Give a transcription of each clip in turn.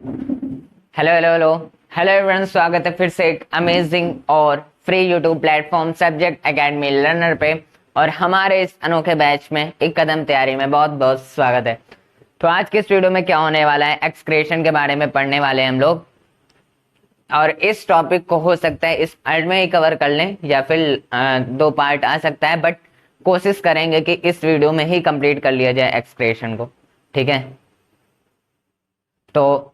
Hello hello hello hello everyone, स्वागत है फिर से एक अमेजिंग और free YouTube platform subject academy learner पे। और हमारे इस अनोखे बैच में एक कदम तैयारी में बहुत बहुत स्वागत है। तो आज के इस वीडियो में क्या होने वाला है, एक्सक्रेशन के बारे में पढ़ने वाले हैं हम लोग। और इस टॉपिक को हो सकता है इस पार्ट में ही कवर कर लें या फिर दो पार्ट आ सकता है, बट कोशिश करेंगे कि इस वीडियो में ही कंप्लीट कर लिया जाए एक्सक्रेशन को। ठीक है, तो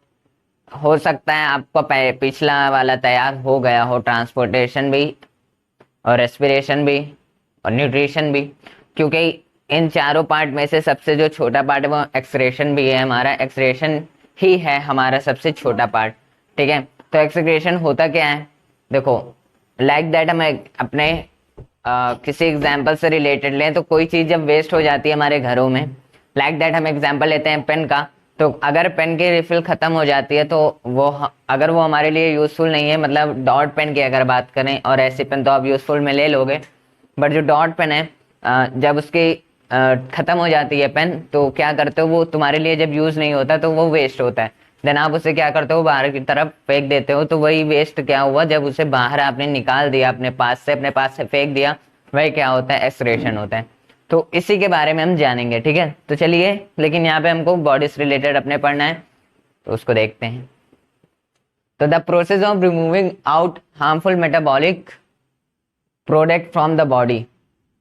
हो सकता है आपका पिछला वाला तैयार हो गया हो, ट्रांसपोर्टेशन भी और रेस्पिरेशन भी और न्यूट्रिशन भी, क्योंकि इन चारों पार्ट में से सबसे जो छोटा पार्ट है वो एक्सक्रेशन भी है। हमारा एक्सक्रेशन ही है हमारा सबसे छोटा पार्ट। ठीक है, तो एक्सक्रेशन होता क्या है, देखो लाइक दैट हम अपने किसी एग्जाम्पल से रिलेटेड लें तो कोई चीज़ जब वेस्ट हो जाती है हमारे घरों में, लाइक दैट हम एग्जाम्पल लेते हैं पेन का। तो अगर पेन की रिफिल खत्म हो जाती है तो वो अगर वो हमारे लिए यूजफुल नहीं है, मतलब डॉट पेन की अगर बात करें, और ऐसी पेन तो आप यूजफुल में ले लोगे, बट जो डॉट पेन है जब उसकी खत्म हो जाती है पेन, तो क्या करते हो, वो तुम्हारे लिए जब यूज नहीं होता तो वो वेस्ट होता है। देन आप उसे क्या करते हो, बाहर की तरफ फेंक देते हो। तो वही वेस्ट क्या हुआ, जब उसे बाहर आपने निकाल दिया अपने पास से फेंक दिया, वही क्या होता है, एक्सक्रेशन होता है। तो इसी के बारे में हम जानेंगे। ठीक है, तो चलिए, लेकिन यहाँ पे हमको बॉडी से रिलेटेड अपने पढ़ना है, तो उसको देखते हैं। तो the process of removing out harmful metabolic product from the body,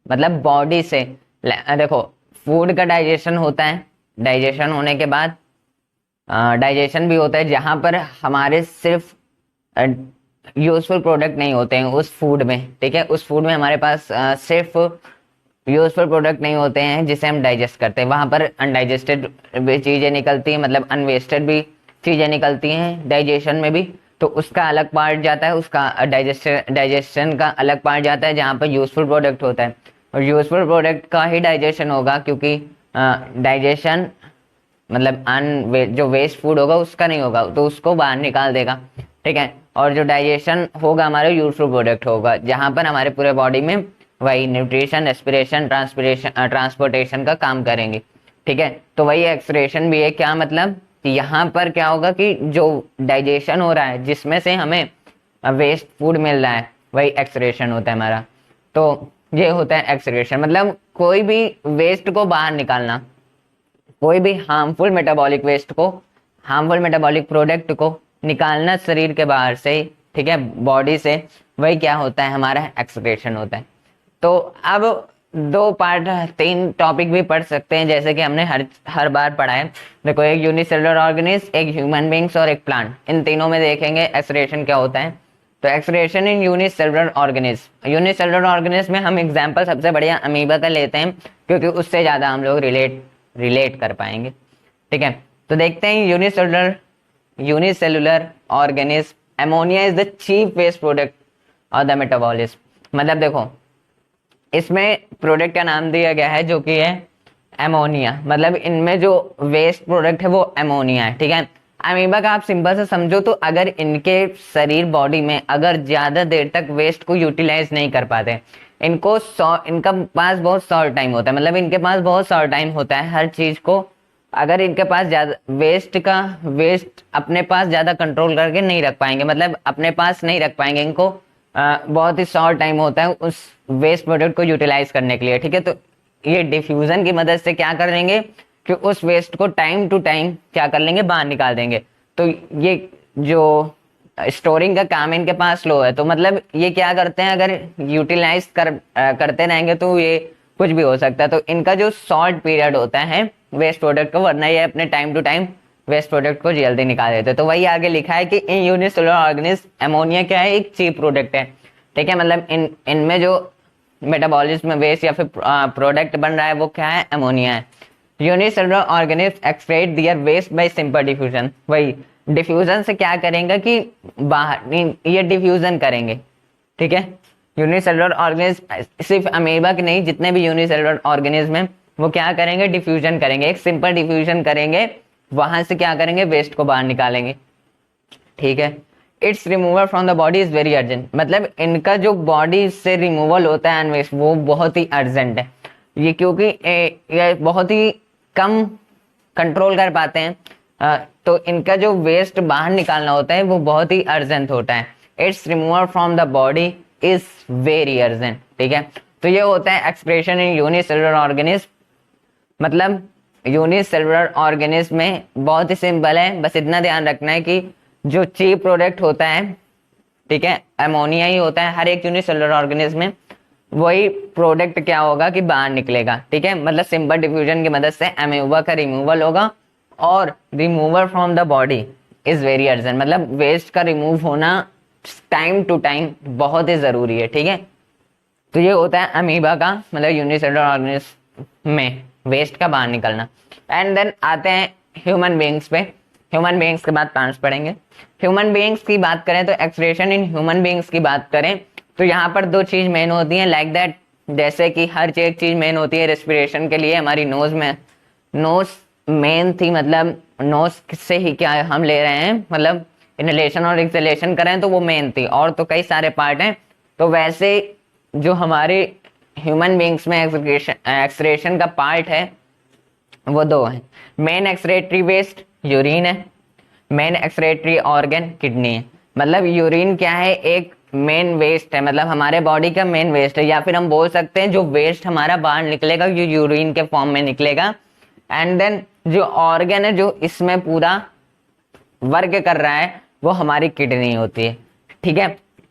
मतलब बॉडी से देखो फूड का डाइजेशन होता है, डाइजेशन होने के बाद डाइजेशन भी होता है जहां पर हमारे सिर्फ यूजफुल प्रोडक्ट नहीं होते हैं उस फूड में। ठीक है, उस फूड में हमारे पास सिर्फ यूजफुल प्रोडक्ट नहीं होते हैं जिसे हम डाइजेस्ट करते हैं, वहां पर अनडाइजेस्टेड भी चीजें निकलती हैं, मतलब अनवेस्टेड भी चीजें निकलती हैं डाइजेशन में भी। तो उसका अलग पार्ट जाता है, उसका डाइजेशन का अलग पार्ट जाता है जहाँ पर यूजफुल प्रोडक्ट होता है। और यूजफुल प्रोडक्ट का ही डाइजेशन होगा, क्योंकि डाइजेशन मतलब जो वेस्ट फूड होगा उसका नहीं होगा, तो उसको बाहर निकाल देगा। ठीक है, और जो डाइजेशन होगा हमारे यूजफुल प्रोडक्ट होगा, जहां पर हमारे पूरे बॉडी में वही न्यूट्रिशन, रेस्पिरेशन, ट्रांसपोर्टेशन का काम करेंगे। ठीक है, तो वही एक्सक्रेशन भी है। क्या मतलब कि यहाँ पर क्या होगा कि जो डाइजेशन हो रहा है जिसमें से हमें वेस्ट फूड मिल रहा है, वही एक्सक्रेशन होता है हमारा। तो ये होता है एक्सक्रेशन, मतलब कोई भी वेस्ट को बाहर निकालना, कोई भी हार्मफुल मेटाबॉलिक वेस्ट को, हार्मफुल मेटाबॉलिक प्रोडक्ट को निकालना शरीर के बाहर से, ठीक है, बॉडी से, वही क्या होता है, हमारा एक्सक्रेशन होता है। तो अब दो पार्ट, तीन टॉपिक भी पढ़ सकते हैं जैसे कि हमने हर बार पढ़ा है। देखो, एक यूनिसेलुलर ऑर्गेनिज्म, एक ह्यूमन बींग्स और एक प्लांट, इन तीनों में देखेंगे एक्सक्रेशन क्या होता है। तो एक्सक्रेशन इन यूनिसेलुलर ऑर्गेनिज्म, यूनिसेलुलर ऑर्गेनिज्म में हम एग्जांपल सबसे बढ़िया अमीबा का लेते हैं, क्योंकि उससे ज़्यादा हम लोग रिलेट कर पाएंगे। ठीक है, तो देखते हैं unicellular organism, ammonia is the chief waste product of the metabolism. मतलब देखो, इसमें प्रोडक्ट का नाम दिया गया है जो कि है अमोनिया, मतलब इनमें जो वेस्ट प्रोडक्ट है वो अमोनिया है। ठीक है, अमीबा का आप सिंपल से समझो तो अगर इनके शरीर बॉडी में अगर ज्यादा देर तक वेस्ट को यूटिलाइज नहीं कर पाते, इनका पास बहुत शॉर्ट टाइम होता है, मतलब इनके पास बहुत शॉर्ट टाइम होता है हर चीज को, अगर इनके पास ज्यादा वेस्ट अपने पास ज्यादा कंट्रोल करके नहीं रख पाएंगे, मतलब अपने पास नहीं रख पाएंगे इनको, बहुत ही शॉर्ट टाइम होता है उस वेस्ट प्रोडक्ट को यूटिलाइज करने के लिए। ठीक है, तो ये डिफ्यूजन की मदद से क्या कर लेंगे कि उस वेस्ट को टाइम टू टाइम क्या कर लेंगे, बाहर निकाल देंगे। तो ये जो स्टोरिंग का काम इनके पास स्लो है, तो मतलब ये क्या करते हैं, अगर यूटिलाइज करते रहेंगे तो ये कुछ भी हो सकता है। तो इनका जो शॉर्ट पीरियड होता है वेस्ट प्रोडक्ट को, वरना ये अपने time to time waste product को जल्दी निकाल देते हैं। तो वही आगे लिखा है कि इन यूनिसेलुलर ऑर्गेनिज्म अमोनिया क्या है, एक चीप प्रोडक्ट है। ठीक है, मतलब इनमें जो मेटाबॉलिज्म में वेस्ट या फिर प्रोडक्ट बन रहा है वो क्या है, अमोनिया है। Unicellular organism excrete their waste by simple diffusion, वही डिफ्यूजन से क्या करेंगे कि बाहर ये डिफ्यूजन करेंगे। ठीक है, यूनिसेलुलर ऑर्गेनिज्म सिर्फ अमीबा के नहीं, जितने भी यूनिसेलुलर ऑर्गेनिज्म हैं वो क्या करेंगे, डिफ्यूजन करेंगे, एक सिंपल डिफ्यूजन करेंगे, वहां से क्या करेंगे, वेस्ट को बाहर निकालेंगे। ठीक है, it's removal from the body is very urgent, मतलब इनका जो बॉडी से रिमूवल होता है अनवेस्ट, वो बहुत ही अर्जेंट है। ये क्योंकि ये बहुत ही कम कंट्रोल कर पाते हैं तो इनका जो वेस्ट बाहर निकालना होता है वो बहुत ही अर्जेंट होता है। It's removal from the body is very urgent, ठीक है। तो ये होता है एक्सप्रेशन इन यूनिसेलुलर ऑर्गेनिज्म, मतलब यूनिसेलुलर ऑर्गेनिज्म में बहुत ही सिंपल है, बस इतना ध्यान रखना है कि जो चीफ प्रोडक्ट होता है, ठीक है, अमोनिया ही होता है हर एक यूनिसेलुलर ऑर्गेनिज्म में, वही प्रोडक्ट क्या होगा कि बाहर निकलेगा, ठीक है। मतलब सिंपल डिफ्यूजन की मदद से अमीबा का रिमूवल होगा और removal from the body is very urgent, मतलब वेस्ट का रिमूव होना टाइम टू टाइम बहुत ही जरूरी है, ठीक है। तो ये होता है अमीबा का मतलब यूनिसेलुलर ऑर्गेनिज्म में वेस्ट का बाहर निकलना। एंड देन आते हैं ह्यूमन बीइंग्स पे। ह्यूमन बीइंग्स के बाद प्लांट्स पढ़ेंगे। ह्यूमन बीइंग्स की बात करें तो एक्सक्रीशन इन ह्यूमन बीइंग्स की बात करें तो यहाँ पर दो चीज मेन होती है, लाइक दैट, जैसे कि हर चीज मेन होती है रेस्पिरेशन के लिए, हमारी नोज में नोज मेन थी, मतलब नोज से ही क्या हम ले रहे हैं, मतलब इनहेलेशन और एक्सहेलेशन करें तो वो मेन थी, और तो कई सारे पार्ट हैं। तो वैसे जो हमारे ह्यूमन बीइंग्स में एक्सक्रीशन का पार्ट है वो दो है। मेन एक्सक्रीटरी वेस्ट यूरिन है, मेन एक्सक्रीटरी ऑर्गन किडनी है। मतलब यूरिन क्या है, एक मेन वेस्ट है, मतलब हमारे बॉडी का मेन वेस्ट है, या फिर हम बोल सकते हैं जो वेस्ट हमारा बाहर निकलेगा जो यूरिन के फॉर्म में निकलेगा। एंड देन जो ऑर्गन है जो इसमें पूरा वर्क कर रहा है वो हमारी किडनी होती है, ठीक है,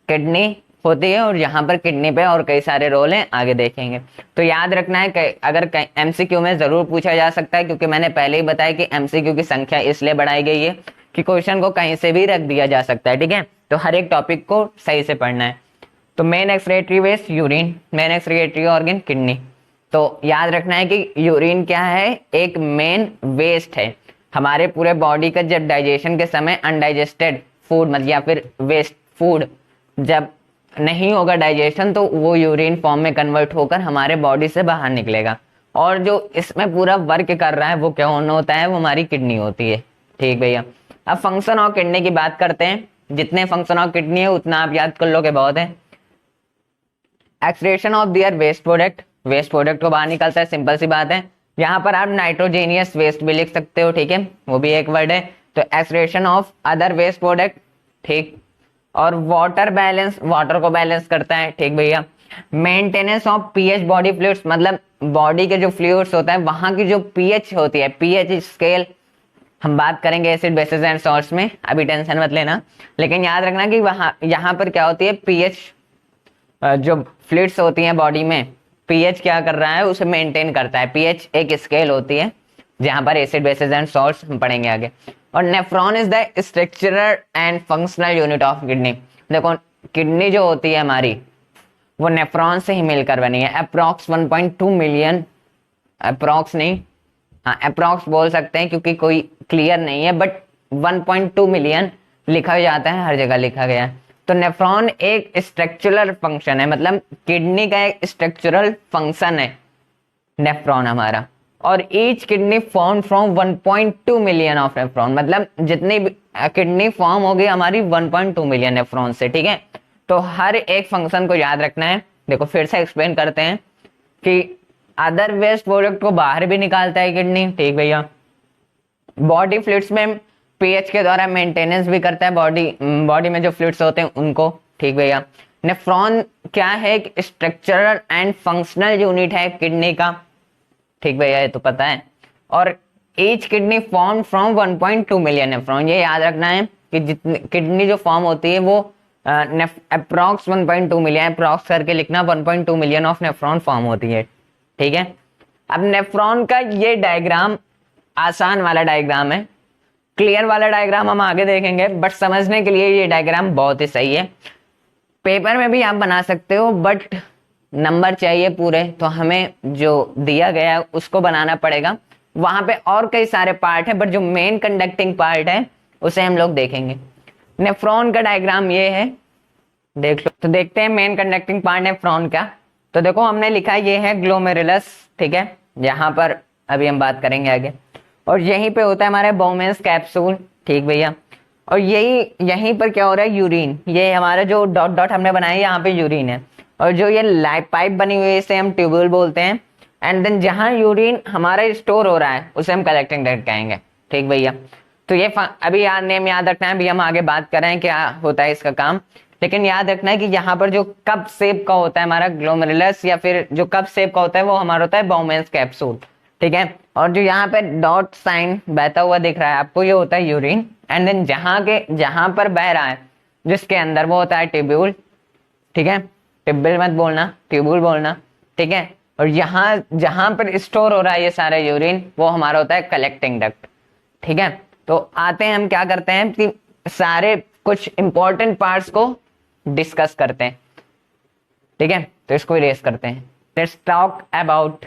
किडनी होती है। और यहाँ पर किडनी पे और कई सारे रोल हैं, आगे देखेंगे। तो याद रखना है कि अगर एमसीक्यू में जरूर पूछा जा सकता है, क्योंकि मैंने पहले ही बताया कि एमसीक्यू की संख्या इसलिए बढ़ाई गई है कि क्वेश्चन को कहीं से भी रख दिया जा सकता है, ठीक है। तो हर एक टॉपिक को सही से पढ़ना है। तो main excretory waste urine, main excretory organ kidney. तो याद रखना है कि यूरिन क्या है, एक मेन वेस्ट है हमारे पूरे बॉडी का। जब डाइजेशन के समय अनडाइजेस्टेड फूड मतलब या फिर वेस्ट फूड जब नहीं होगा डाइजेशन, तो वो यूरिन फॉर्म में कन्वर्ट होकर हमारे बॉडी से बाहर निकलेगा। और जो इसमें पूरा वर्क कर रहा है वो क्या होता है, वो हमारी किडनी होती है, ठीक भैया। अब फंक्शन ऑफ किडनी की बात करते हैं। जितने फंक्शन ऑफ किडनी है उतना आप याद कर लो कि बहुत है। Excretion of their waste product, waste product को बाहर निकलता है, सिंपल सी बात है। यहाँ पर आप नाइट्रोजेनियस वेस्ट भी लिख सकते हो, ठीक है, वो भी एक वर्ड है। तो excretion of other waste product, ठीक। और वाटर बैलेंस, वाटर को बैलेंस करता है, ठीक भैया। Maintenance of pH body fluids, मतलब बॉडी के जो फ्लूइड्स होता है वहां की जो पीएच होती है, पीएच स्केल हम बात करेंगे एसिड बेसिस एंड सॉल्ट्स में, अभी टेंशन मत लेना। लेकिन याद रखना कि वहां यहाँ पर क्या होती है, पीएच जो फ्लूइड्स होती हैं बॉडी में, पीएच क्या कर रहा है, उसे मेंटेन करता है। पीएच एक स्केल होती है जहां पर एसिड बेसिस एंड सॉल्ट्स हम पढ़ेंगे आगे। और nephron is the structural and functional unit of kidney. देखो किडनी जो होती है हमारी वो नेफ्रॉन से ही मिलकर बनी है। अप्रॉक्स 1.2 मिलियन, अप्रॉक्स नहीं, हाँ अप्रॉक्स बोल सकते हैं क्योंकि कोई क्लियर नहीं है, बट 1.2 मिलियन लिखा जाता है, हर जगह लिखा गया है। तो नेफ्रॉन एक स्ट्रक्चरल फंक्शन है, मतलब किडनी का एक स्ट्रक्चरल फंक्शन है नेफ्रॉन हमारा। और each kidney form from 1.2 million of nephron, मतलब जितनी किडनी फॉर्म होगी हमारी 1.2 मिलियन नेफ्रॉन से, ठीक है। तो हर एक फंक्शन को याद रखना है। देखो फिर से एक्सप्लेन करते हैं कि अदर वेस्ट प्रोडक्ट को बाहर भी निकालता है किडनी, ठीक भैया। बॉडी फ्लूइड्स में पीएच के द्वारा मेंटेनेंस भी करता है बॉडी में जो फ्लूइड्स होते हैं उनको, ठीक भैया। नेफ्रॉन क्या है, स्ट्रक्चरल एंड फंक्शनल यूनिट है किडनी का, ठीक भैया, ये तो पता है। और each kidney form from 1.2 million nephron, ये याद रखना है कि जितनी किडनी जो फॉर्म होती है वो अप्रॉक्स 1.2 मिलियन, अप्रॉक्स करके लिखना, 1.2 मिलियन ऑफ नेफ्रॉन फॉर्म होती है, ठीक है। अब नेफ्रॉन का ये डायग्राम आसान वाला डायग्राम है, क्लियर वाला डायग्राम हम आगे देखेंगे, बट समझने के लिए ये डायग्राम बहुत ही सही है। पेपर में भी आप बना सकते हो, बट नंबर चाहिए पूरे, तो हमें जो दिया गया है उसको बनाना पड़ेगा। वहां पे और कई सारे पार्ट है, बट जो मेन कंडक्टिंग पार्ट है उसे हम लोग देखेंगे। नेफ्रॉन का डायग्राम ये है, देख लो। तो देखते हैं मेन कंडक्टिंग पार्ट नेफ्रॉन का। तो देखो हमने लिखा ये है ग्लोमेरुलस, ठीक है, यहाँ पर अभी हम बात करेंगे आगे। और यहीं पे होता है हमारा बोमेन्स कैप्सूल, ठीक भैया। और यहीं पर क्या हो रहा है, यूरिन, ये हमारा जो डॉट डॉट हमने बनाया यहाँ पे यूरिन है। और जो ये लाइफ पाइप बनी हुई है इसे हम ट्यूब्यूल बोलते हैं। एंड देन जहाँ यूरिन हमारा स्टोर हो रहा है उसे हम कलेक्टिंग डक्ट कहेंगे, ठीक भैया। तो ये अभी याद नेम याद रखना है, अभी हम आगे बात कर रहे हैं क्या होता है इसका काम। लेकिन याद रखना है कि यहाँ पर जो कप शेप का होता है हमारा ग्लोमेरुलस, या फिर जो कप शेप का होता है वो हमारा होता है बाउमेंस कैप्सूल, ठीक है। और जो यहाँ पे डॉट साइन बहता हुआ दिख रहा है आपको, ये होता है यूरिन। एंड देन जहां पर बह रहा है जिसके अंदर, वो होता है ट्यूब्यूल, ठीक है। ट्यूब्यूल मत बोलना, ट्यूब्यूल बोलना, ठीक है। और यहाँ जहां पर स्टोर हो रहा है ये सारा यूरिन, वो हमारा होता है कलेक्टिंग डक्ट, ठीक है। तो आते हैं हम क्या करते हैं कि सारे कुछ इंपॉर्टेंट पार्ट्स को डिस्कस करते हैं, ठीक है। तो इसको इरेज करते हैं। लेट्स टॉक अबाउट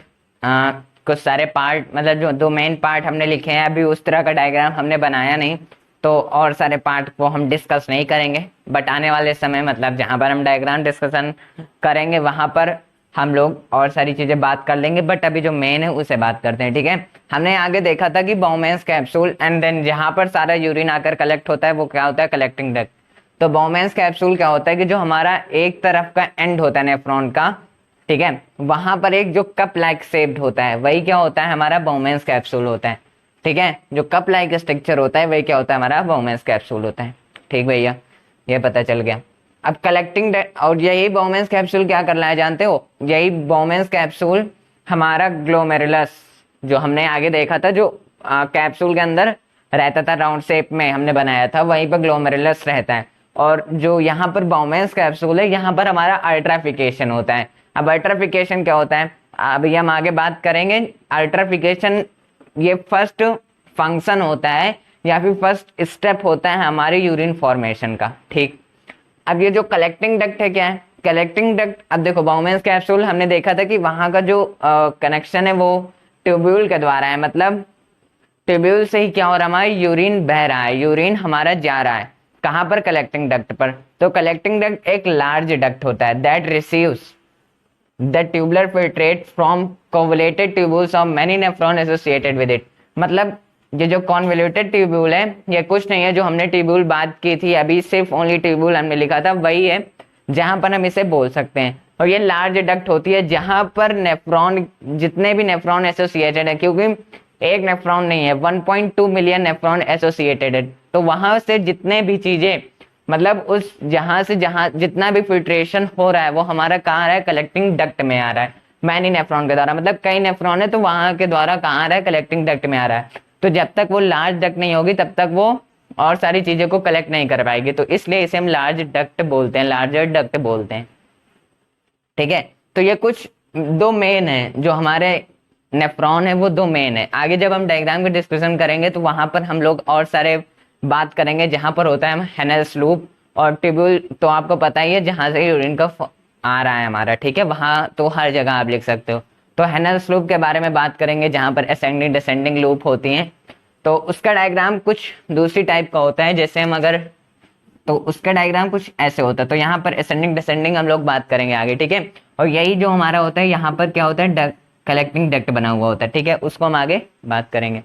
कुछ सारे पार्ट, मतलब जो दो मेन पार्ट हमने लिखे हैं, अभी उस तरह का डायग्राम हमने बनाया नहीं, तो और सारे पार्ट को हम डिस्कस नहीं करेंगे। बट आने वाले समय, मतलब जहां पर हम डायग्राम डिस्कशन करेंगे वहां पर हम लोग और सारी चीजें बात कर लेंगे। बट अभी जो मेन है उसे बात करते हैं, ठीक है। हमने आगे देखा था कि बाउमेंस कैप्सूल, एंड देन जहां पर सारा यूरिन आकर कलेक्ट होता है वो क्या होता है, कलेक्टिंग डक्ट। तो बाउमेंस कैप्सूल क्या होता है कि जो हमारा एक तरफ का एंड होता है नेफ्रॉन का, ठीक है, वहां पर एक जो कप लाइक शेप्ड होता है वही क्या होता है, हमारा बाउमेंस कैप्सूल होता है, ठीक है। जो कप लाइक स्ट्रक्चर होता है वही क्या होता है, हमारा बाउमेंस कैप्सूल होता है, ठीक भैया, ये पता चल गया। अब कलेक्टिंग, और यही बाउमेंस कैप्सूल क्या कर रहा है जानते हो, यही बाउमेंस कैप्सूल हमारा ग्लोमेरुलस, जो हमने आगे देखा था, जो कैप्सूल के अंदर रहता था राउंड शेप में हमने बनाया था, वहीं पर ग्लोमेरुलस रहता है। और जो यहाँ पर बाउमेंस कैप्सूल है, यहाँ पर हमारा अल्ट्राफिकेशन होता है। अब अल्ट्राफिकेशन क्या होता है अभी हम आगे बात करेंगे। अल्ट्राफिकेशन ये फर्स्ट फंक्शन होता है या फिर फर्स्ट स्टेप होता है हमारे यूरिन फॉर्मेशन का, ठीक। अब ये जो कलेक्टिंग डक्ट है क्या है, कलेक्टिंग डक्ट, अब देखो बाउमेंस कैप्सूल हमने देखा था कि वहां का जो कनेक्शन है वो ट्यूब्यूल के द्वारा है, मतलब ट्यूब्यूल से ही क्या हो रहा है, हमारा यूरिन बह रहा है, यूरिन हमारा जा रहा है कहाँ पर, कलेक्टिंग डक्ट पर। तो कलेक्टिंग डक्ट एक लार्ज डक्ट होता है that receives the tubular filtrate from convoluted tubules of many nephron associated with it. मतलब ये जो कॉन्वोल्यूटेड ट्यूब्यूल है ये कुछ नहीं है, जो हमने ट्यूब्यूल बात की थी अभी, सिर्फ ओनली ट्यूब्यूल हमने लिखा था, वही है जहां पर हम इसे बोल सकते हैं। और ये लार्ज डक्ट होती है जहां पर नेफ्रॉन, जितने भी नेफ्रॉन एसोसिएटेड है, क्योंकि एक नेफ्रॉन नहीं है, 1.2 मिलियन नेफ्रॉन एसोसिएटेड है, तो वहां से जितने भी चीजें, मतलब उस जहां से जहां जितना भी फिल्ट्रेशन हो रहा है वो हमारा कहाँ आ रहा है, कलेक्टिंग डक्ट में आ रहा है, मैनी नेफ्रॉन के द्वारा। मतलब कई नेफ्रॉन है तो वहां के द्वारा कहाँ आ रहा है, कलेक्टिंग डक्ट में आ रहा है। तो जब तक वो लार्ज डक्ट नहीं होगी तब तक वो और सारी चीजों को कलेक्ट नहीं कर पाएगी, तो इसलिए इसे हम लार्ज डक्ट बोलते हैं, लार्जर डक्ट बोलते हैं, ठीक है। तो ये कुछ दो मेन है, जो हमारे नेफ्रॉन है वो दो मेन है। आगे जब हम डायग्राम की डिस्कशन करेंगे तो वहां पर हम लोग और सारे बात करेंगे, जहां पर होता है हेनेल्स लूप और ट्यूब्यूल, तो आपको पता ही है जहां से यूरिन का आ रहा है हमारा, ठीक है, वहां तो हर जगह आप लिख सकते हो। तो हेनेल्स लूप के बारे में बात करेंगे जहां पर असेंडिंग डिसेंडिंग लूप होती हैं, तो उसका डायग्राम कुछ दूसरी टाइप का होता है। जैसे हम अगर, तो उसका डायग्राम कुछ ऐसे होता है। तो यहाँ पर असेंडिंग डिसेंडिंग हम लोग बात करेंगे आगे, ठीक है। और यही जो हमारा होता है यहाँ पर क्या होता है, कलेक्टिंग डक्ट बना हुआ होता है, ठीक है, उसको हम आगे बात करेंगे।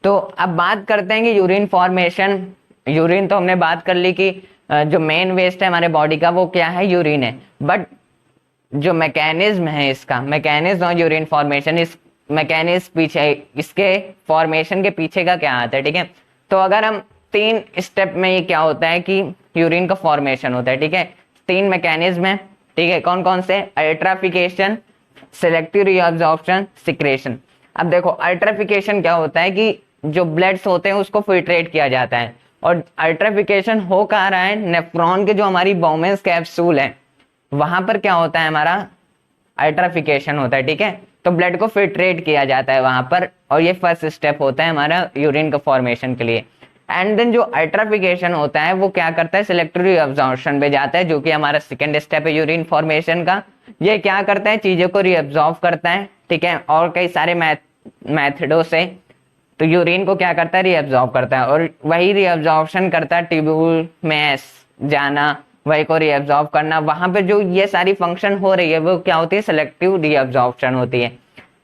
तो अब बात करते हैं कि यूरिन फॉर्मेशन। यूरिन तो हमने बात कर ली कि जो मेन वेस्ट है हमारे बॉडी का वो क्या है, यूरिन है। बट जो मैकेनिज्म है इसका, मैकेनिज्म और यूरिन फॉर्मेशन, इस मैकेनिज्म पीछे, इसके फॉर्मेशन के पीछे का क्या आता है, ठीक है। तो अगर हम 3 स्टेप में, ये क्या होता है कि यूरिन का फॉर्मेशन होता है, ठीक है। 3 मैकेनिज्म है, ठीक है, कौन कौन से, अल्ट्राफिकेशन, सेलेक्टिव रीअब्जॉर्प्शन, सिक्रेशन। अब देखो अल्ट्राफिकेशन क्या होता है कि जो ब्लड्स होते हैं उसको फिल्ट्रेट किया जाता है, और अल्ट्राफिकेशन हो कहाँ रहा है, नेफ्रॉन के जो हमारी बाउमेंस कैप्सूल है वहां पर क्या होता है, हमारा अल्ट्राफिकेशन होता है, ठीक है। तो ब्लड को फिल्ट्रेट किया जाता है वहां पर, और ये फर्स्ट स्टेप होता है हमारा यूरिन का फॉर्मेशन के लिए। एंड देन जो अल्ट्राफिकेशन होता है वो क्या करता है, सिलेक्टिव रीअब्जॉर्प्शन पे जाता है, जो कि हमारा सेकंड स्टेप है यूरिन फॉर्मेशन का। ये क्या करता है, चीजों को रीअब्जॉर्ब करता है, ठीक है, और कई सारे मेथडों से। तो यूरिन को क्या करता है, रीअब्जॉर्ब करता है, और वही रीअब्जॉर्प्शन करता है ट्यूब्यूल में जाना, वही को रीअब्जॉर्ब करना। वहां पे जो ये सारी फंक्शन हो रही है वो क्या होती है, सेलेक्टिव रीअब्जॉर्प्शन होती है,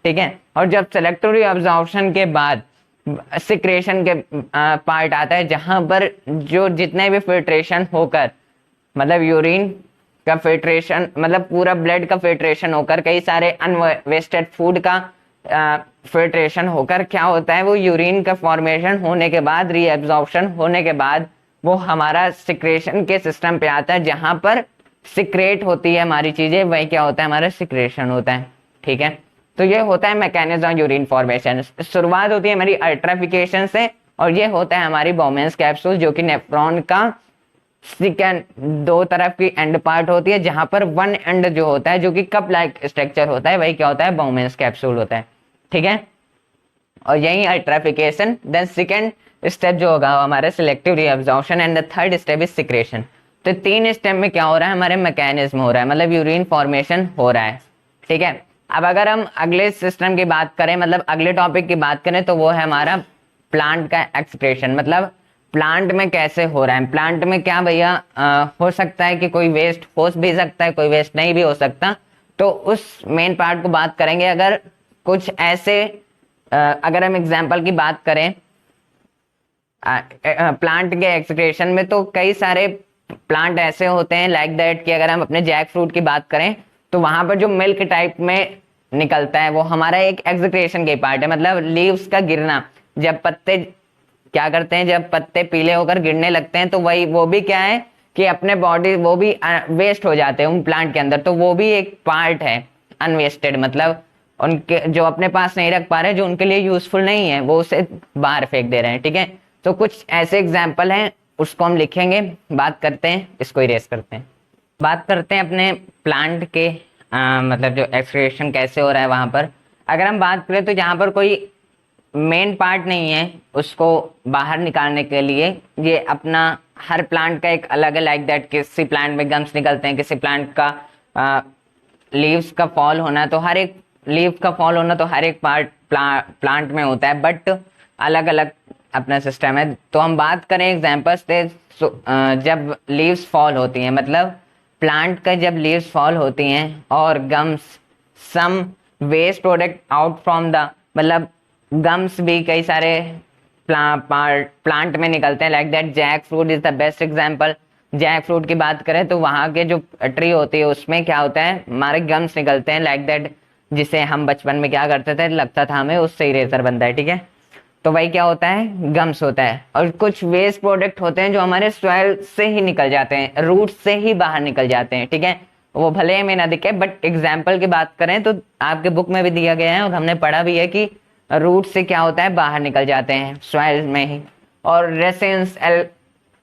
ठीक है। और जब सेलेक्टिव रीअब्जॉर्प्शन के बाद सिक्रेशन के पार्ट आता है, जहां पर जो जितने भी फिल्ट्रेशन होकर, मतलब यूरिन का फिल्ट्रेशन, मतलब पूरा ब्लड का फिल्ट्रेशन होकर कई सारे अनवेस्टेड फूड का फिल्ट्रेशन होकर क्या होता है, वो यूरिन का फॉर्मेशन होने के बाद, रीएब्जॉर्प्शन होने के बाद वो हमारा सिक्रेशन के सिस्टम पे आता है, जहां पर सिक्रेट होती है हमारी चीजें, वही क्या होता है, हमारा सिक्रेशन होता है। ठीक है, तो ये होता है मैकेनिज्म यूरिन फॉर्मेशन। शुरुआत होती है हमारी अल्ट्राफिकेशन से, और ये होता है हमारी बाउमेंस कैप्सूल, जो कि नेफ्रॉन का सेकंड दो तरफ की एंड पार्ट होती है, जहां पर वन एंड जो होता है, जो कि कप लाइक स्ट्रक्चर होता है, वही क्या होता है, बाउमेंस कैप्सूल होता है। ठीक है, और यही अल्ट्राफिकेशन। देन सेकंड स्टेप जो होगा हमारे selective reabsorption, and the third step is secretion. तो तीन स्टेप में क्या हो रहा है, हमारे मैकेनिज्म हो रहा है, मतलब यूरिन फॉर्मेशन हो रहा है। ठीक है, अब अगर हम अगले सिस्टम की बात करें, मतलब अगले टॉपिक की बात करें, तो वो है हमारा प्लांट का एक्सक्रीशन। मतलब प्लांट में कैसे हो रहा है, प्लांट में क्या भैया हो सकता है कि कोई वेस्ट हो भी सकता है, कोई वेस्ट नहीं भी हो सकता, तो उस मेन पार्ट को बात करेंगे। अगर कुछ ऐसे अगर हम एग्जाम्पल की बात करें प्लांट के एक्सक्रीशन में, तो कई सारे प्लांट ऐसे होते हैं लाइक दैट कि अगर हम अपने जैक फ्रूट की बात करें, तो वहां पर जो मिल्क टाइप में निकलता है वो हमारा एक एक्सक्रीशन के पार्ट है। मतलब लीव्स का गिरना, जब पत्ते क्या करते हैं, जब पत्ते पीले होकर गिरने लगते हैं, तो वही वो भी क्या है कि अपने बॉडी वो भी वेस्ट हो जाते हैं उन प्लांट के अंदर, तो वो भी एक पार्ट है अनवेस्टेड। मतलब उनके जो अपने पास नहीं रख पा रहे, जो उनके लिए यूजफुल नहीं है, वो उसे बाहर फेंक दे रहे हैं। ठीक है, तो कुछ ऐसे एग्जाम्पल हैं, उसको हम लिखेंगे, बात करते हैं, इसको इरेज करते हैं। बात करते हैं अपने प्लांट के मतलब जो एक्सक्रीशन कैसे हो रहा है वहां पर। अगर हम बात करें तो यहाँ पर कोई मेन पार्ट नहीं है उसको बाहर निकालने के लिए, ये अपना हर प्लांट का एक अलग है। लाइक दैट किसी प्लांट में गम्स निकलते हैं, किसी प्लांट का लीव्स का फॉल होना, तो हर एक लीव का फॉल होना तो हर एक पार्ट प्लांट में होता है, बट अलग अलग अपना सिस्टम है। तो हम बात करें एग्जाम्पल्स से, जब लीव्स फॉल होती हैं, मतलब प्लांट का जब लीव्स फॉल होती हैं और gums some waste product out from the, मतलब गम्स भी कई सारे प्लांट में निकलते हैं। Like that jackfruit is the best example. Jackfruit की बात करें तो वहाँ के जो ट्री होती है उसमें क्या होता है, हमारे गम्स निकलते हैं लाइक दैट, जिसे हम बचपन में क्या करते थे, लगता था हमें उससे इरेजर बनता है। ठीक है, तो वही क्या होता है, गम्स होता है। और कुछ वेस्ट प्रोडक्ट होते हैं जो हमारे सॉइल से ही निकल जाते हैं, रूट से ही बाहर निकल जाते हैं। ठीक है, वो भले हमें ना दिखे, बट एग्जाम्पल की बात करें तो आपके बुक में भी दिया गया है और हमने पढ़ा भी है कि रूट से क्या होता है, बाहर निकल जाते हैं सॉइल में ही। और रेसिन्स,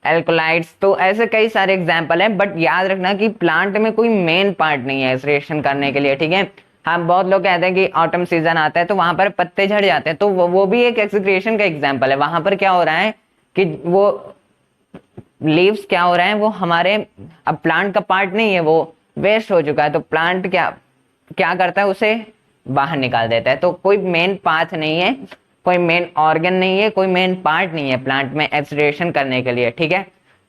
एल्कोलाइड्स, तो ऐसे कई सारे एग्जाम्पल हैं, बट याद रखना कि प्लांट में कोई मेन पार्ट नहीं है एक्सक्रीशन करने के लिए। ठीक है, हाँ बहुत लोग कहते हैं कि ऑटम सीजन आता है तो वहां पर पत्ते झड़ जाते हैं, तो वो भी एक एक्सक्रीशन का एग्जाम्पल है। वहां पर क्या हो रहा है कि वो लीव्स क्या हो रहे हैं, वो हमारे अब प्लांट का पार्ट नहीं है, वो वेस्ट हो चुका है, तो प्लांट क्या क्या करता है, उसे बाहर निकाल देता है। तो कोई मेन पाथ नहीं है, कोई मेन ऑर्गन नहीं है, कोई मेन पार्ट नहीं है प्लांट में एक्सक्रीशन करने के लिए। ठीक है,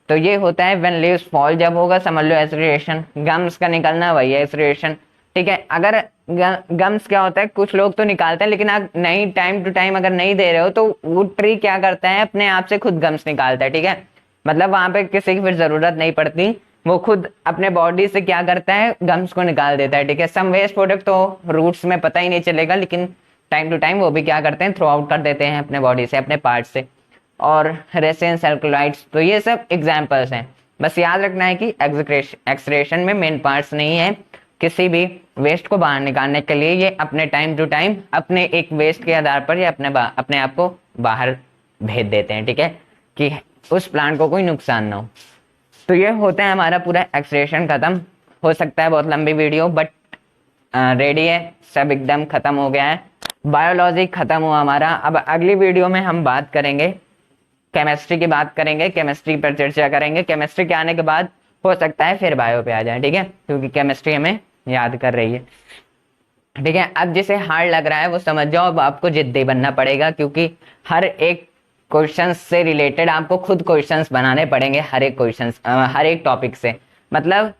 तो ये होता है व्हेन लीव्स फॉल, जब होगा समझ लो एक्सक्रीशन। गम्स का निकलना वही है एक्सक्रीशन। ठीक है, अगर गम्स क्या होता है, कुछ लोग तो निकालते हैं, लेकिन आप नहीं टाइम टू टाइम अगर नहीं दे रहे हो तो वो ट्री क्या करता है, अपने आप से खुद गम्स निकालता है। ठीक है, मतलब वहां पे किसी की फिर जरूरत नहीं पड़ती, वो खुद अपने बॉडी से क्या करता है, गम्स को निकाल देता है। ठीक है, सम वेस्ट प्रोडक्ट तो रूट्स में पता ही नहीं चलेगा, लेकिन टाइम टू टाइम वो भी क्या करते हैं, थ्रो आउट कर देते हैं अपने बॉडी से, अपने पार्ट से। और रेसेंस, एल्कोलाइड्स, तो ये सब एग्जाम्पल्स हैं। बस याद रखना है कि एक्सक्रीशन में मेन पार्ट्स नहीं है। किसी भी वेस्ट को बाहर निकालने के लिए ये अपने टाइम टू टाइम अपने एक वेस्ट के आधार पर ये अपने आप को बाहर भेज देते हैं। ठीक है, कि उस प्लांट को कोई नुकसान ना हो। तो ये होता है हमारा पूरा एक्सक्रीशन खत्म। हो सकता है बहुत लंबी वीडियो, बट रेडी है, सब एकदम खत्म हो गया है। बायोलॉजी खत्म हुआ हमारा। अब अगली वीडियो में हम बात करेंगे केमिस्ट्री की, बात करेंगे केमिस्ट्री पर चर्चा करेंगे। केमिस्ट्री के आने के बाद हो सकता है फिर बायो पे आ जाए। ठीक है, क्योंकि केमिस्ट्री हमें याद कर रही है। ठीक है, अब जिसे हार्ड लग रहा है वो समझ जाओ, अब आपको जिद्दी बनना पड़ेगा, क्योंकि हर एक क्वेश्चन से रिलेटेड आपको खुद क्वेश्चंस बनाने पड़ेंगे, हर एक क्वेश्चन हर एक टॉपिक से। मतलब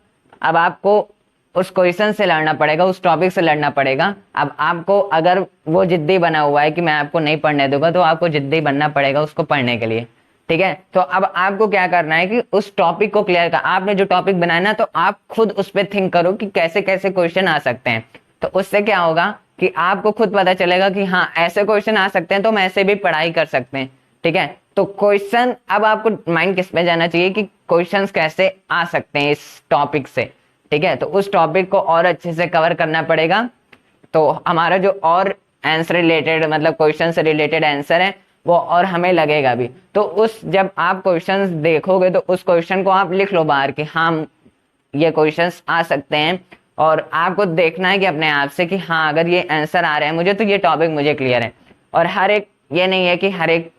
अब आपको उस क्वेश्चन से लड़ना पड़ेगा, उस टॉपिक से लड़ना पड़ेगा। अब आपको अगर वो जिद्दी बना हुआ है कि मैं आपको नहीं पढ़ने दूंगा, तो आपको जिद्दी बनना पड़ेगा उसको पढ़ने के लिए। ठीक है, तो अब आपको क्या करना है कि उस टॉपिक को क्लियर कर, आपने जो टॉपिक बनाया ना, तो आप खुद उस पर थिंक करो कि कैसे कैसे क्वेश्चन आ सकते हैं। तो उससे क्या होगा कि आपको खुद पता चलेगा कि हाँ ऐसे क्वेश्चन आ सकते हैं तो हम ऐसे भी पढ़ाई कर सकते हैं। ठीक है, तो क्वेश्चन अब आपको माइंड किस पे जाना चाहिए कि क्वेश्चंस कैसे आ सकते हैं इस टॉपिक से। ठीक है, तो उस टॉपिक को और अच्छे से कवर करना पड़ेगा। तो हमारा जो और आंसर रिलेटेड मतलब क्वेश्चन से रिलेटेड आंसर है वो और हमें लगेगा भी। तो उस जब आप क्वेश्चंस देखोगे तो उस क्वेश्चन को आप लिख लो बाहर कि हाँ ये क्वेश्चंस आ सकते हैं, और आपको देखना है कि अपने आप से कि हाँ अगर ये आंसर आ रहा है मुझे तो ये टॉपिक मुझे क्लियर है। और हर एक ये नहीं है कि हर एक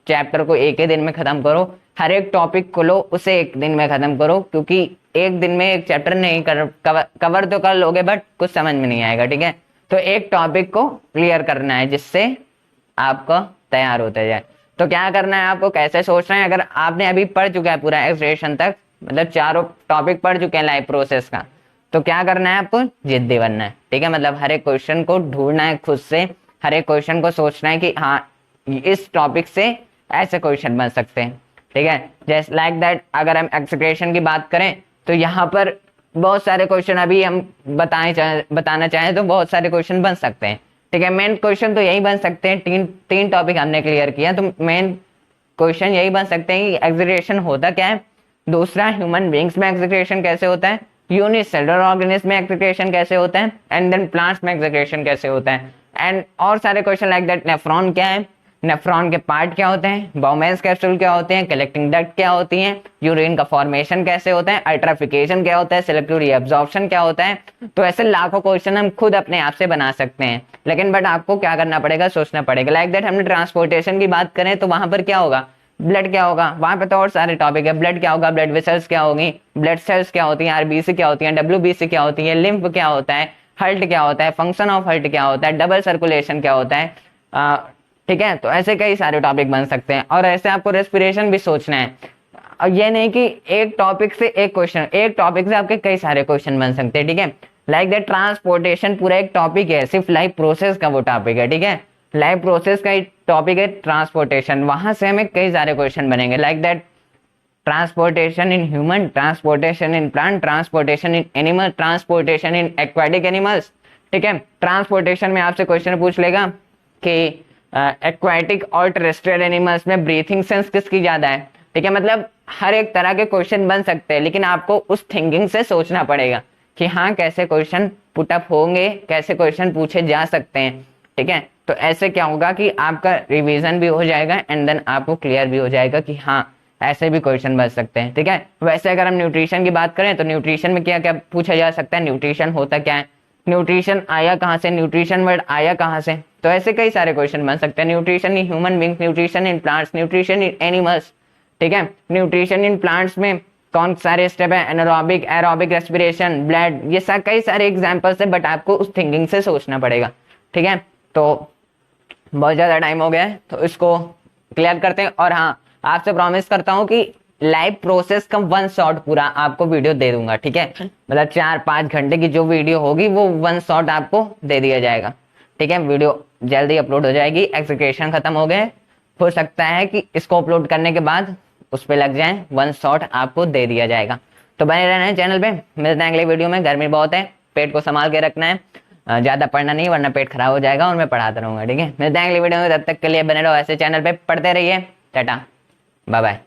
चैप्टर को एक ही दिन में खत्म करो, हर एक टॉपिक को लो उसे एक दिन में खत्म करो, क्योंकि एक दिन में एक चैप्टर नहीं कवर तो कर लोगे बट कुछ समझ में नहीं आएगा। ठीक है, तो एक टॉपिक को क्लियर करना है जिससे आपका तैयार होता जाए। तो क्या करना है आपको, कैसे सोचना है, अगर आपने अभी पढ़ चुका है पूरा एक्सप्रेशन तक मतलब चारों टॉपिक पढ़ चुके हैं लाइफ प्रोसेस का, तो क्या करना है आपको, जिद्दी बनना है। ठीक है, मतलब हर एक क्वेश्चन को ढूंढना है खुद से, हर एक क्वेश्चन को सोचना है कि हाँ इस टॉपिक से ऐसे क्वेश्चन बन सकते हैं। ठीक है, जैसे लाइक दैट अगर हम एक्सक्रेशन की बात करें तो यहाँ पर बहुत सारे क्वेश्चन अभी हम बताना चाहें तो बहुत सारे क्वेश्चन बन सकते हैं। ठीक है, मेन क्वेश्चन तो यही बन सकते हैं, तीन टॉपिक हमने क्लियर किया तो मेन क्वेश्चन यही बन सकते हैं कि एक्सक्रेशन होता क्या है, दूसरा ह्यूमन बींग्स में एक्सक्रेशन कैसे होता है, यूनिसेलुलर ऑर्गेनिज्म में एक्सक्रेशन कैसे होता है, एंड देन प्लांट्स में एक्सक्रेशन कैसे होता है, एंड और सारे क्वेश्चन लाइक दैट नेफ्रॉन क्या है, नेफ्रॉन के पार्ट क्या होते हैं, बाउमेंस कैप्सूल क्या होते हैं, कलेक्टिंग डक्ट क्या होती हैं, यूरिन का फॉर्मेशन कैसे होता है, अल्ट्राफिकेशन क्या होता है, सेलेक्टिव रीअब्जॉर्प्शन क्या होता है। तो ऐसे लाखों क्वेश्चन हम खुद अपने आप से बना सकते हैं, लेकिन बट आपको क्या करना पड़ेगा, सोचना पड़ेगा। लाइक दैट हमने ट्रांसपोर्टेशन की बात करें तो वहां पर क्या होगा, ब्लड क्या होगा, वहां पे तो और सारे टॉपिक है, ब्लड क्या होगा, ब्लड वेसल्स क्या होगी, ब्लड सेल्स क्या होती हैं, आरबीसी क्या होती है, डब्ल्यूबीसी क्या होती है, लिम्फ क्या होता है, हर्ट क्या होता है, फंक्शन ऑफ हर्ट क्या होता है, डबल सर्कुलेशन क्या होता है। ठीक है, तो ऐसे कई सारे टॉपिक बन सकते हैं। और ऐसे आपको रेस्पिरेशन भी सोचना है, और ये नहीं कि एक टॉपिक से एक क्वेश्चन, एक टॉपिक से आपके कई सारे क्वेश्चन बन सकते हैं। ठीक है, लाइक दैट ट्रांसपोर्टेशन पूरा एक टॉपिक है, सिर्फ लाइफ प्रोसेस का वो टॉपिक है। ठीक है, लाइफ प्रोसेस का टॉपिक है ट्रांसपोर्टेशन, वहां से हमें कई सारे क्वेश्चन बनेंगे like that transportation in human, transportation in plant, transportation in animal, transportation in aquatic animals. ठीक है, ट्रांसपोर्टेशन में आपसे क्वेश्चन पूछ लेगा कि एक्वाटिक और टेरेस्ट्रियल एनिमल्स में ब्रीथिंग सेंस किसकी ज्यादा है। ठीक है, मतलब हर एक तरह के क्वेश्चन बन सकते हैं, लेकिन आपको उस थिंकिंग से सोचना पड़ेगा कि हाँ कैसे क्वेश्चन पुटअप होंगे, कैसे क्वेश्चन पूछे जा सकते हैं। ठीक है, तो ऐसे क्या होगा कि आपका रिवीजन भी हो जाएगा एंड देन आपको क्लियर भी हो जाएगा कि हाँ ऐसे भी क्वेश्चन बन सकते हैं। ठीक है, वैसे अगर हम न्यूट्रिशन की बात करें तो न्यूट्रिशन में क्या क्या पूछा जा सकता है, न्यूट्रिशन होता क्या है, न्यूट्रिशन आया कहाँ से, न्यूट्रिशन वर्ड आया कहाँ से। तो ऐसे कई सारे क्वेश्चन बन सकते हैं, nutrition in human beings, nutrition in plants, nutrition in animals. ठीक है, न्यूट्रिशन इन प्लांट्स में कौन सारे स्टेप है, एनारोबिक, एरोबिक रेस्पिरेशन, ब्लड, ये कई सारे एग्जांपल्स है, बट आपको उस थिंकिंग से सोचना पड़ेगा। ठीक है, तो बहुत ज़्यादा टाइम हो गया है तो इसको क्लियर करते हैं। और हाँ आपसे प्रॉमिस करता हूँ कि लाइव प्रोसेस का वन शॉट पूरा आपको वीडियो दे दूंगा। ठीक है, मतलब 4-5 घंटे की जो वीडियो होगी वो वन शॉट आपको दे दिया जाएगा। ठीक है, वीडियो जल्दी अपलोड हो जाएगी, एक्सक्रेशन खत्म हो गए, हो सकता है कि इसको अपलोड करने के बाद उस पर लग जाए, वन शॉट आपको दे दिया जाएगा। तो बने रहना है चैनल पे, मिलते हैं अगले वीडियो में। गर्मी बहुत है, पेट को संभाल के रखना है, ज्यादा पढ़ना नहीं वरना पेट खराब हो जाएगा और मैं पढ़ाता रहूंगा। ठीक है, मिलते हैं अगली वीडियो में, तब तक के लिए बने रहो ऐसे चैनल पे, पढ़ते रहिए। Tata, bye bye.